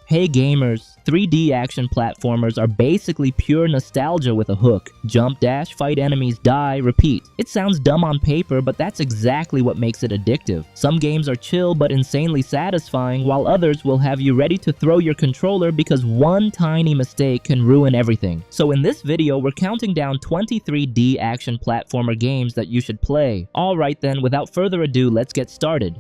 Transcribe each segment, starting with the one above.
Hey gamers, 3D action platformers are basically pure nostalgia with a hook. Jump, dash, fight enemies, die, repeat. It sounds dumb on paper, but that's exactly what makes it addictive. Some games are chill but insanely satisfying, while others will have you ready to throw your controller because one tiny mistake can ruin everything. So in this video, we're counting down 23 3D action platformer games that you should play. Alright then, without further ado, let's get started.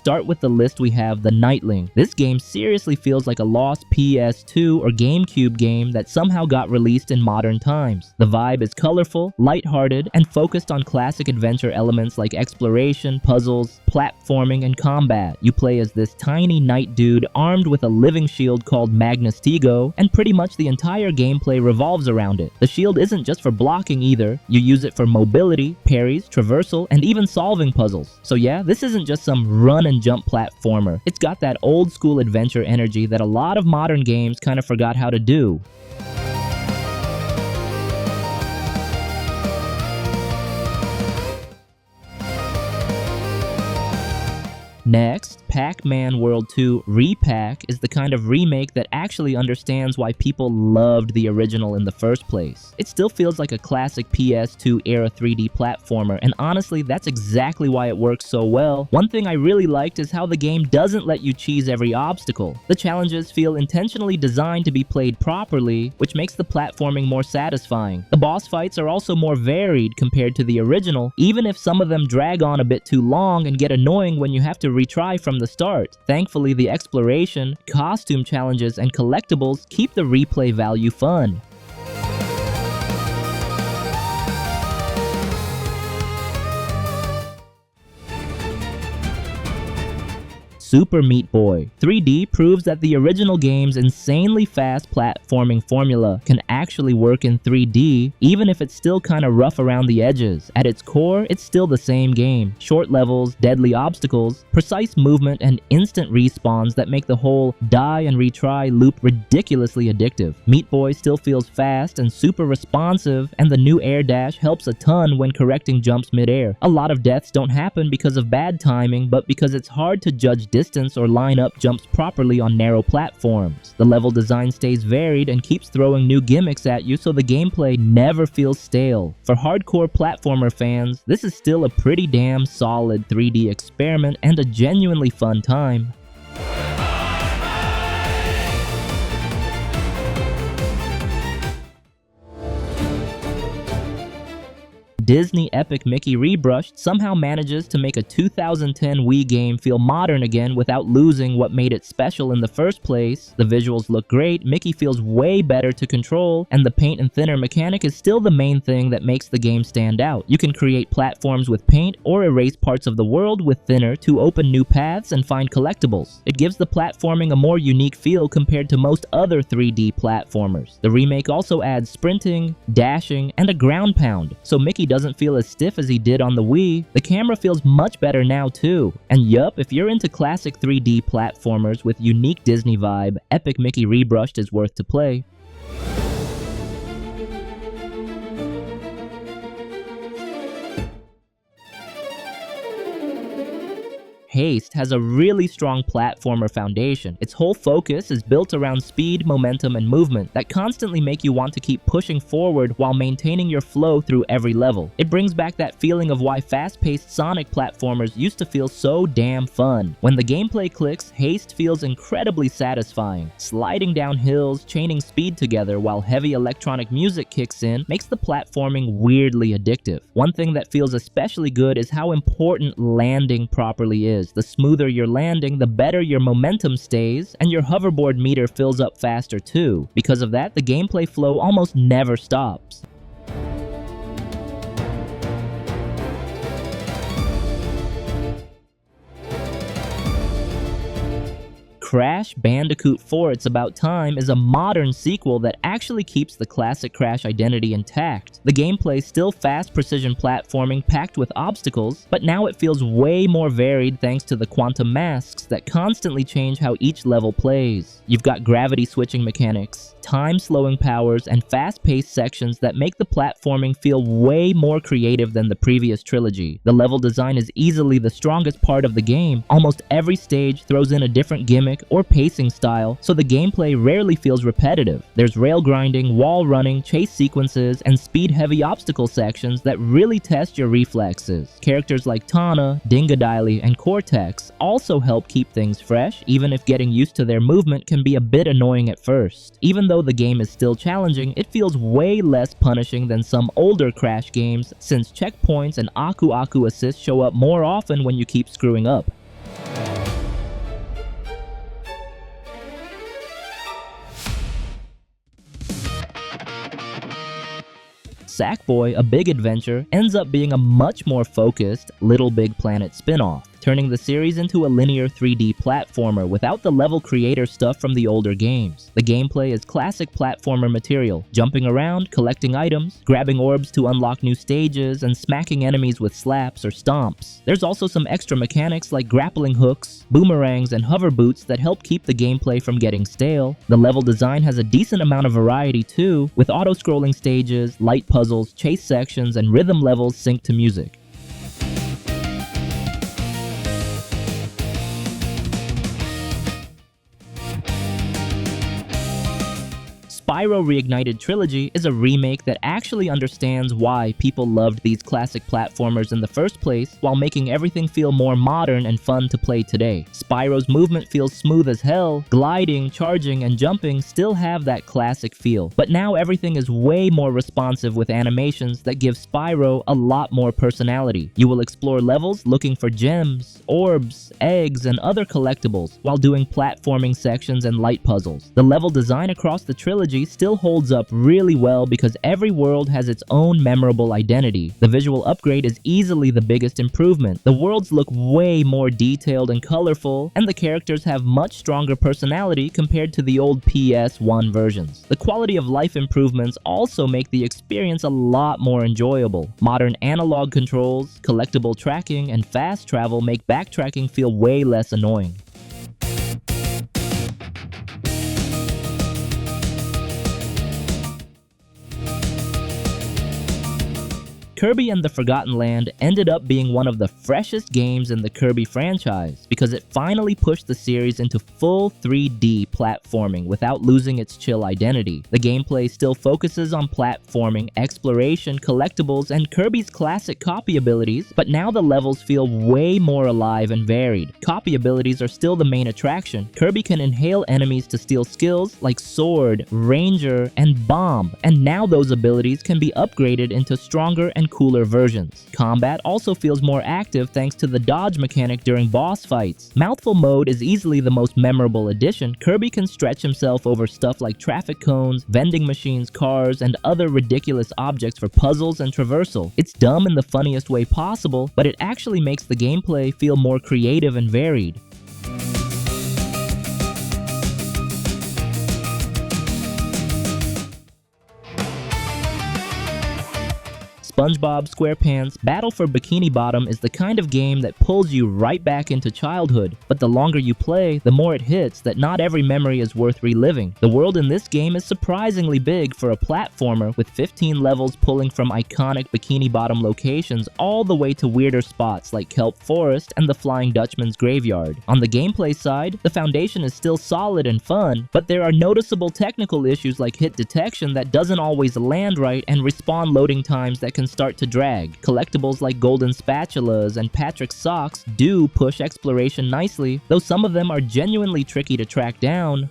Start with the list. We have the Knightling. This game seriously feels like a lost PS2 or GameCube game that somehow got released in modern times. The vibe is colorful, lighthearted, and focused on classic adventure elements like exploration, puzzles, platforming, and combat. You play as this tiny knight dude armed with a living shield called Magnastigo, and pretty much the entire gameplay revolves around it. The shield isn't just for blocking either. You use it for mobility, parries, traversal, and even solving puzzles. So yeah, this isn't just some run and jump platformer. It's got that old school adventure energy that a lot of modern games kind of forgot how to do. Next, Pac-Man World 2 Re-PAC is the kind of remake that actually understands why people loved the original in the first place. It still feels like a classic PS2 era 3D platformer, and honestly, that's exactly why it works so well. One thing I really liked is how the game doesn't let you cheese every obstacle. The challenges feel intentionally designed to be played properly, which makes the platforming more satisfying. The boss fights are also more varied compared to the original, even if some of them drag on a bit too long and get annoying when you have to retry from the start. Thankfully, the exploration, costume challenges, and collectibles keep the replay value fun. Super Meat Boy 3D proves that the original game's insanely fast platforming formula can actually work in 3D, even if it's still kinda rough around the edges. At its core, it's still the same game. Short levels, deadly obstacles, precise movement, and instant respawns that make the whole die and retry loop ridiculously addictive. Meat Boy still feels fast and super responsive, and the new air dash helps a ton when correcting jumps mid-air. A lot of deaths don't happen because of bad timing, but because it's hard to judge distance or line up jumps properly on narrow platforms. The level design stays varied and keeps throwing new gimmicks at you, so the gameplay never feels stale. For hardcore platformer fans, this is still a pretty damn solid 3D experiment and a genuinely fun time. Disney epic Mickey Rebrushed somehow manages to make a 2010 Wii game feel modern again without losing what made it special in the first place. The visuals look great, Mickey feels way better to control, and the paint and thinner mechanic is still the main thing that makes the game stand out. You can create platforms with paint or erase parts of the world with thinner to open new paths and find collectibles. It gives the platforming a more unique feel compared to most other 3D platformers. The remake also adds sprinting, dashing, and a ground pound, so Mickey doesn't feel as stiff as he did on the Wii. The camera feels much better now too. And yup, if you're into classic 3D platformers with unique Disney vibe, epic Mickey Rebrushed is worth to play. Haste has a really strong platformer foundation. Its whole focus is built around speed, momentum, and movement that constantly make you want to keep pushing forward while maintaining your flow through every level. It brings back that feeling of why fast-paced Sonic platformers used to feel so damn fun. When the gameplay clicks, Haste feels incredibly satisfying. Sliding down hills, chaining speed together while heavy electronic music kicks in makes the platforming weirdly addictive. One thing that feels especially good is how important landing properly is. The smoother your landing, the better your momentum stays, and your hoverboard meter fills up faster too. Because of that, the gameplay flow almost never stops. Crash Bandicoot 4 It's About Time is a modern sequel that actually keeps the classic Crash identity intact. The gameplay is still fast precision platforming packed with obstacles, but now it feels way more varied thanks to the quantum masks that constantly change how each level plays. You've got gravity switching mechanics, time-slowing powers, and fast-paced sections that make the platforming feel way more creative than the previous trilogy. The level design is easily the strongest part of the game. Almost every stage throws in a different gimmick or pacing style, so the gameplay rarely feels repetitive. There's rail grinding, wall running, chase sequences, and speed-heavy obstacle sections that really test your reflexes. Characters like Tana, Dingodile, and Cortex also help keep things fresh, even if getting used to their movement can be a bit annoying at first. Even though the game is still challenging, it feels way less punishing than some older Crash games, since checkpoints and Aku Aku assists show up more often when you keep screwing up. Sackboy, A Big Adventure, ends up being a much more focused Little Big Planet spin-off, turning the series into a linear 3D platformer without the level creator stuff from the older games. The gameplay is classic platformer material, jumping around, collecting items, grabbing orbs to unlock new stages, and smacking enemies with slaps or stomps. There's also some extra mechanics like grappling hooks, boomerangs, and hover boots that help keep the gameplay from getting stale. The level design has a decent amount of variety too, with auto-scrolling stages, light puzzles, chase sections, and rhythm levels synced to music. Spyro Reignited Trilogy is a remake that actually understands why people loved these classic platformers in the first place, while making everything feel more modern and fun to play today. Spyro's movement feels smooth as hell, gliding, charging, and jumping still have that classic feel, but now everything is way more responsive with animations that give Spyro a lot more personality. You will explore levels looking for gems, orbs, eggs, and other collectibles, while doing platforming sections and light puzzles. The level design across the trilogy still holds up really well because every world has its own memorable identity. The visual upgrade is easily the biggest improvement. The worlds look way more detailed and colorful, and the characters have much stronger personality compared to the old PS1 versions. The quality of life improvements also make the experience a lot more enjoyable. Modern analog controls, collectible tracking, and fast travel make backtracking feel way less annoying. Kirby and the Forgotten Land ended up being one of the freshest games in the Kirby franchise because it finally pushed the series into full 3D platforming without losing its chill identity. The gameplay still focuses on platforming, exploration, collectibles, and Kirby's classic copy abilities, but now the levels feel way more alive and varied. Copy abilities are still the main attraction. Kirby can inhale enemies to steal skills like Sword, Ranger, and Bomb, and now those abilities can be upgraded into stronger and cooler versions. Combat also feels more active thanks to the dodge mechanic during boss fights. Mouthful mode is easily the most memorable addition. Kirby can stretch himself over stuff like traffic cones, vending machines, cars, and other ridiculous objects for puzzles and traversal. It's dumb in the funniest way possible, but it actually makes the gameplay feel more creative and varied. SpongeBob SquarePants Battle for Bikini Bottom is the kind of game that pulls you right back into childhood, but the longer you play, the more it hits that not every memory is worth reliving. The world in this game is surprisingly big for a platformer, with 15 levels pulling from iconic Bikini Bottom locations all the way to weirder spots like Kelp Forest and the Flying Dutchman's Graveyard. On the gameplay side, the foundation is still solid and fun, but there are noticeable technical issues like hit detection that doesn't always land right and respawn loading times that can start to drag. Collectibles like golden spatulas and Patrick's socks do push exploration nicely, though some of them are genuinely tricky to track down.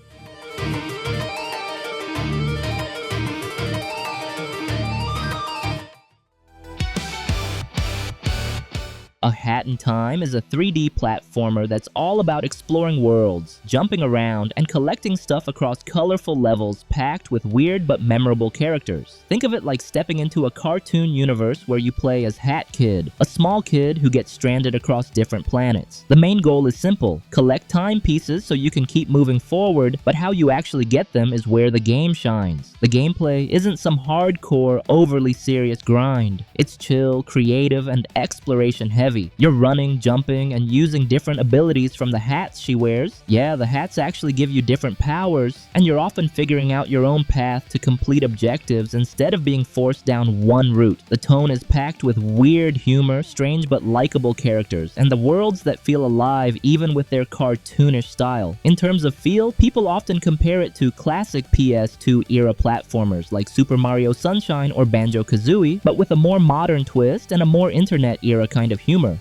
A Hat in Time is a 3D platformer that's all about exploring worlds, jumping around, and collecting stuff across colorful levels packed with weird but memorable characters. Think of it like stepping into a cartoon universe where you play as Hat Kid, a small kid who gets stranded across different planets. The main goal is simple: collect time pieces so you can keep moving forward, but how you actually get them is where the game shines. The gameplay isn't some hardcore, overly serious grind. It's chill, creative, and exploration heavy. heavy. You're running, jumping, and using different abilities from the hats she wears. Yeah, the hats actually give you different powers, and you're often figuring out your own path to complete objectives instead of being forced down one route. The tone is packed with weird humor, strange but likable characters, and the worlds that feel alive even with their cartoonish style. In terms of feel, people often compare it to classic PS2 era platformers like Super Mario Sunshine or Banjo-Kazooie, but with a more modern twist and a more internet era kind of humor.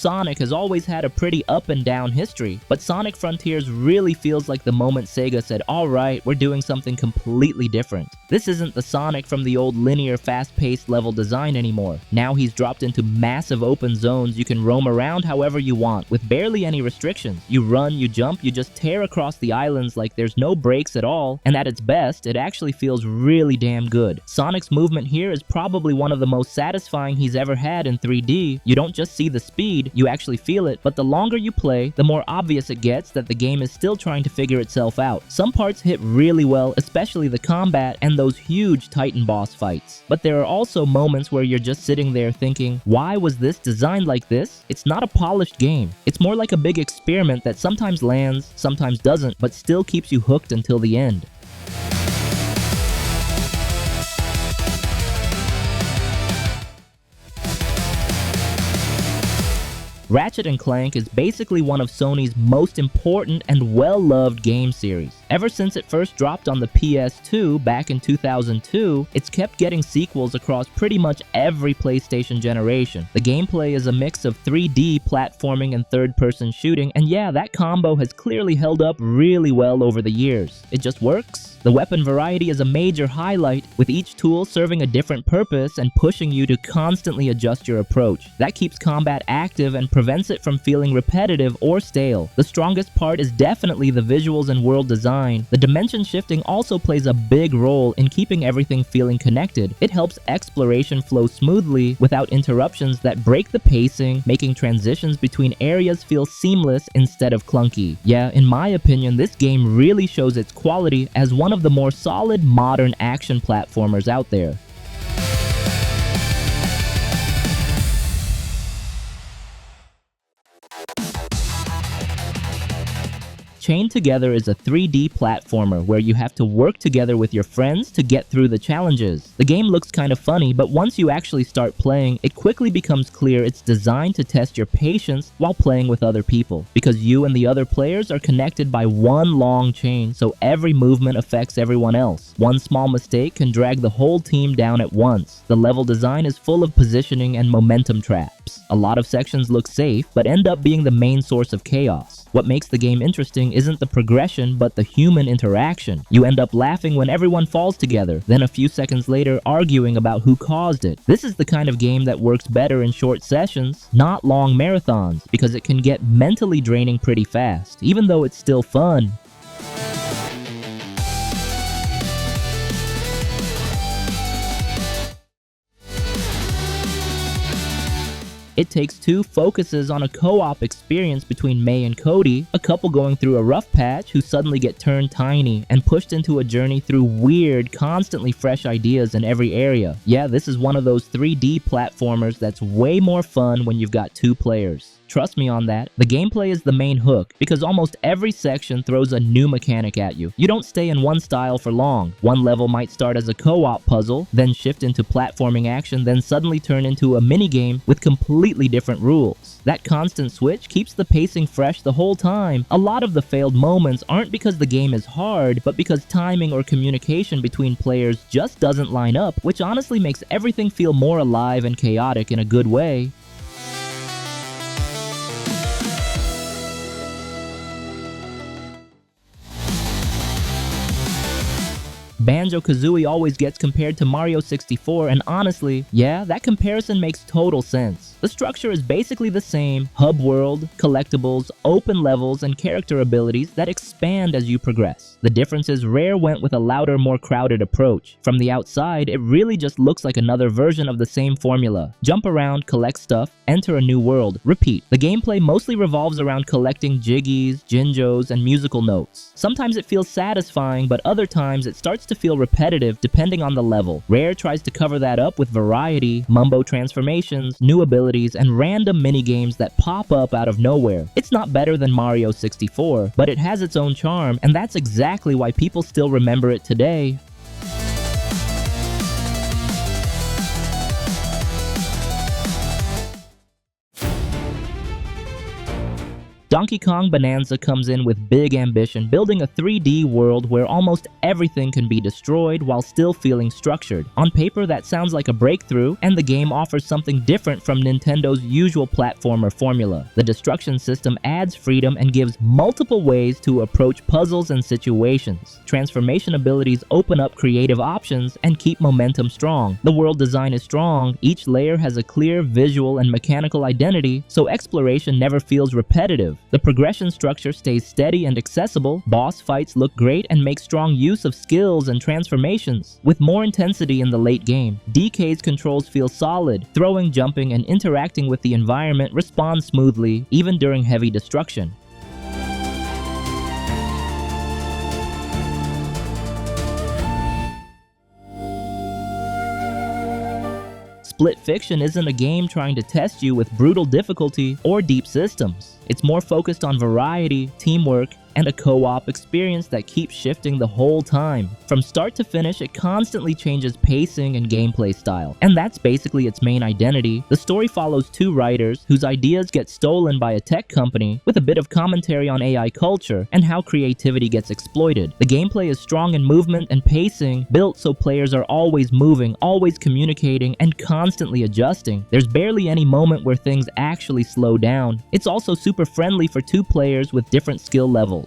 Sonic has always had a pretty up and down history, but Sonic Frontiers really feels like the moment Sega said, alright, we're doing something completely different. This isn't the Sonic from the old linear, fast-paced level design anymore. Now he's dropped into massive open zones you can roam around however you want, with barely any restrictions. You run, you jump, you just tear across the islands like there's no breaks at all, and at its best, it actually feels really damn good. Sonic's movement here is probably one of the most satisfying he's ever had in 3D. You don't just see the speed, you actually feel it, but the longer you play, the more obvious it gets that the game is still trying to figure itself out. Some parts hit really well, especially the combat and those huge Titan boss fights. But there are also moments where you're just sitting there thinking, why was this designed like this? It's not a polished game. It's more like a big experiment that sometimes lands, sometimes doesn't, but still keeps you hooked until the end. Ratchet and Clank is basically one of Sony's most important and well-loved game series. Ever since it first dropped on the PS2 back in 2002, it's kept getting sequels across pretty much every PlayStation generation. The gameplay is a mix of 3D platforming and third-person shooting, and yeah, that combo has clearly held up really well over the years. It just works. The weapon variety is a major highlight, with each tool serving a different purpose and pushing you to constantly adjust your approach. That keeps combat active and prevents it from feeling repetitive or stale. The strongest part is definitely the visuals and world design. The dimension shifting also plays a big role in keeping everything feeling connected. It helps exploration flow smoothly without interruptions that break the pacing, making transitions between areas feel seamless instead of clunky. Yeah, in my opinion, this game really shows its quality as one of the more solid modern action platformers out there. Chained Together is a 3D platformer where you have to work together with your friends to get through the challenges. The game looks kind of funny, but once you actually start playing, it quickly becomes clear it's designed to test your patience while playing with other people. Because you and the other players are connected by one long chain, so every movement affects everyone else. One small mistake can drag the whole team down at once. The level design is full of positioning and momentum traps. A lot of sections look safe, but end up being the main source of chaos. What makes the game interesting isn't the progression, but the human interaction. You end up laughing when everyone falls together, then a few seconds later arguing about who caused it. This is the kind of game that works better in short sessions, not long marathons, because it can get mentally draining pretty fast, even though it's still fun. It takes two focuses on a co-op experience between May and Cody, a couple going through a rough patch who suddenly get turned tiny and pushed into a journey through weird, constantly fresh ideas in every area. Yeah, this is one of those 3D platformers that's way more fun when you've got two players. Trust me on that. The gameplay is the main hook, because almost every section throws a new mechanic at you. You don't stay in one style for long. One level might start as a co-op puzzle, then shift into platforming action, then suddenly turn into a minigame with completely different rules. That constant switch keeps the pacing fresh the whole time. A lot of the failed moments aren't because the game is hard, but because timing or communication between players just doesn't line up, which honestly makes everything feel more alive and chaotic in a good way. Banjo-Kazooie always gets compared to Mario 64, and honestly, yeah, that comparison makes total sense. The structure is basically the same: hub world, collectibles, open levels, and character abilities that expand as you progress. The difference is Rare went with a louder, more crowded approach. From the outside, it really just looks like another version of the same formula. Jump around, collect stuff, enter a new world, repeat. The gameplay mostly revolves around collecting jiggies, jinjos, and musical notes. Sometimes it feels satisfying, but other times it starts to feel repetitive depending on the level. Rare tries to cover that up with variety, mumbo transformations, new abilities, and random minigames that pop up out of nowhere. It's not better than Mario 64, but it has its own charm, and that's exactly why people still remember it today. Donkey Kong Bonanza comes in with big ambition, building a 3D world where almost everything can be destroyed while still feeling structured. On paper, that sounds like a breakthrough, and the game offers something different from Nintendo's usual platformer formula. The destruction system adds freedom and gives multiple ways to approach puzzles and situations. Transformation abilities open up creative options and keep momentum strong. The world design is strong, each layer has a clear visual and mechanical identity, so exploration never feels repetitive. The progression structure stays steady and accessible, boss fights look great and make strong use of skills and transformations. With more intensity in the late game, DK's controls feel solid. Throwing, jumping, and interacting with the environment respond smoothly, even during heavy destruction. Split Fiction isn't a game trying to test you with brutal difficulty or deep systems. It's more focused on variety, teamwork, and a co-op experience that keeps shifting the whole time. From start to finish, it constantly changes pacing and gameplay style, and that's basically its main identity. The story follows two writers whose ideas get stolen by a tech company, with a bit of commentary on AI culture and how creativity gets exploited. The gameplay is strong in movement and pacing, built so players are always moving, always communicating, and constantly adjusting. There's barely any moment where things actually slow down. It's also super friendly for two players with different skill levels.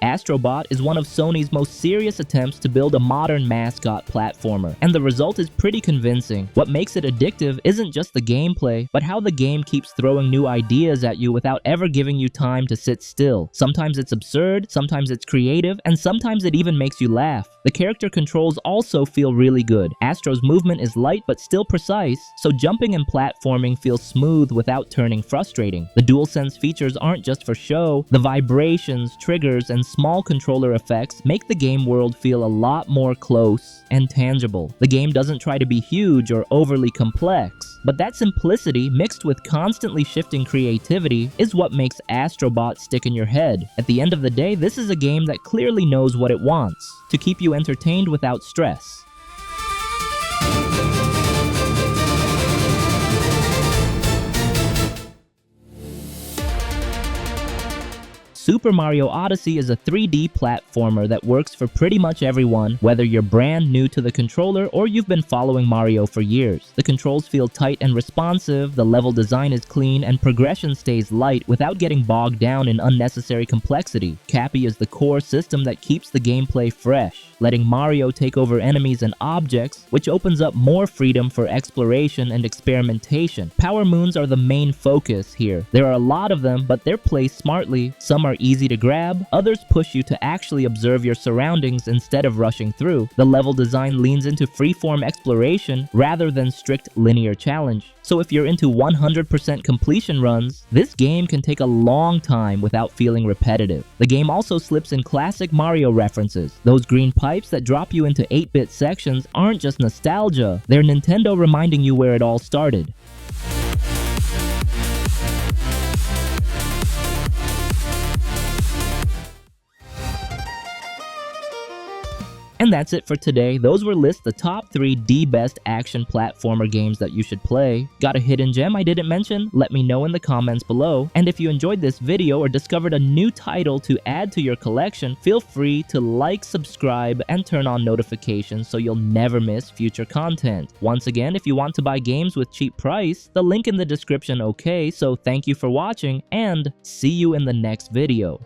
Astro Bot is one of Sony's most serious attempts to build a modern mascot platformer, and the result is pretty convincing. What makes it addictive isn't just the gameplay, but how the game keeps throwing new ideas at you without ever giving you time to sit still. Sometimes it's absurd, sometimes it's creative, and sometimes it even makes you laugh. The character controls also feel really good. Astro's movement is light but still precise, so jumping and platforming feels smooth without turning frustrating. The DualSense features aren't just for show. The vibrations, triggers, and small controller effects make the game world feel a lot more close and tangible. The game doesn't try to be huge or overly complex, but that simplicity mixed with constantly shifting creativity is what makes Astro Bot stick in your head. At the end of the day, this is a game that clearly knows what it wants: to keep you entertained without stress. Super Mario Odyssey is a 3D platformer that works for pretty much everyone, whether you're brand new to the controller or you've been following Mario for years. The controls feel tight and responsive, the level design is clean, and progression stays light without getting bogged down in unnecessary complexity. Cappy is the core system that keeps the gameplay fresh, letting Mario take over enemies and objects, which opens up more freedom for exploration and experimentation. Power moons are the main focus here. There are a lot of them, but they're placed smartly. Some are easy to grab, others push you to actually observe your surroundings instead of rushing through. The level design leans into freeform exploration rather than strict linear challenge. So if you're into 100% completion runs, this game can take a long time without feeling repetitive. The game also slips in classic Mario references. Those green pipes that drop you into 8-bit sections aren't just nostalgia, they're Nintendo reminding you where it all started. And that's it for today. Those were lists the top 3 best action platformer games that you should play. Got a hidden gem I didn't mention? Let me know in the comments below. And if you enjoyed this video or discovered a new title to add to your collection, feel free to like, subscribe, and turn on notifications so you'll never miss future content. Once again, if you want to buy games with cheap price, the link in the description, okay? So thank you for watching, and see you in the next video.